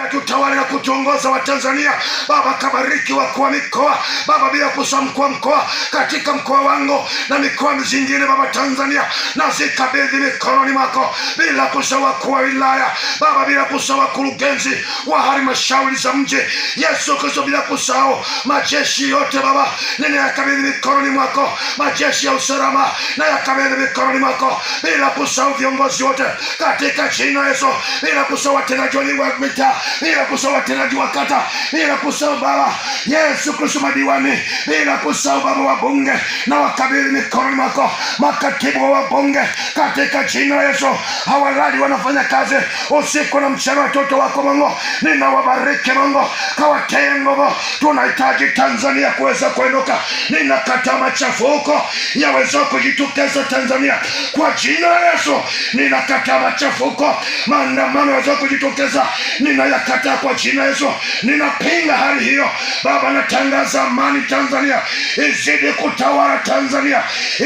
tutawale na kutuongoza wa Tanzania. Baba, kabariki wakuu wa mikoa Baba, bila kusahau mkuu wa mkoa katika mkoa wangu na mikoa mingine Baba Tanzania, na zikabidhi mikononi mwako, bila kusahau wakuu wa wilaya Baba, bila kusahau wakurugenzi wa halmashauri za mji Yesu Kristo, bila kusahau majeshi yote Baba, ninayakabidhi mikononi mwako, majeshi ya usalama na yakabidhi mikononi mwako, bila kusahau viongozi wote katika jina Yesu, bila kusahau watendaji wa mitaa, bila kusahau watendaji wa kata, bila kusahau Baba Yesu Kristo madiwani, bila kusahau Baba wabunge na wakabidhi mikononi mwako, makatibu wa wabunge katika jina Yesu. Hawalali, wanafanya kazi usiku na mchana, watoto wako Mungu ninawabariki Mungu, kawatie nguvu. Tunahitaji Tanzania kuweza kuinuka. Ninakataa machafuko yaweza kujitokeza Tanzania kwa jina la Yesu. Ninakataa machafuko, maandamano yaweza kujitokeza, ninayakataa kwa jina la Yesu. Ninapinga hali hiyo Baba, natangaza amani Tanzania izidi kutawala Tanzania,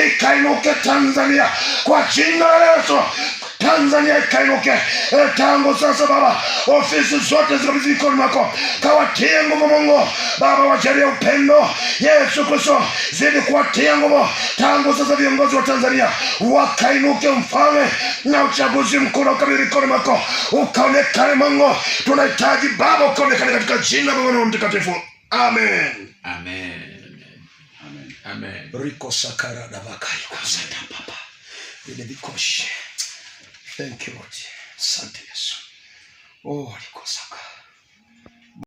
ikainuke Tanzania kwa jina la Yesu. Tanzania ikainuke tangu sasa Baba, ofisi zote zikabidhi mikononi mwako, kawatie nguvu Mungu Baba, wajalie upendo Yesu Kristo, zidi kuwatia nguvu tangu sasa. Viongozi wa Tanzania wakainuke, mfalme, na uchaguzi mkuu ukabidhi mikononi mwako, ukaonekane Mungu. Tunahitaji Baba ukaonekane katika jina la Bwana mtakatifu. Amen. Amen. Amen. Amen. Riko sakara da bakari kusata Baba. Ile bikoshi. Thank you Lord. Asante Yesu. Oh, riko sakara.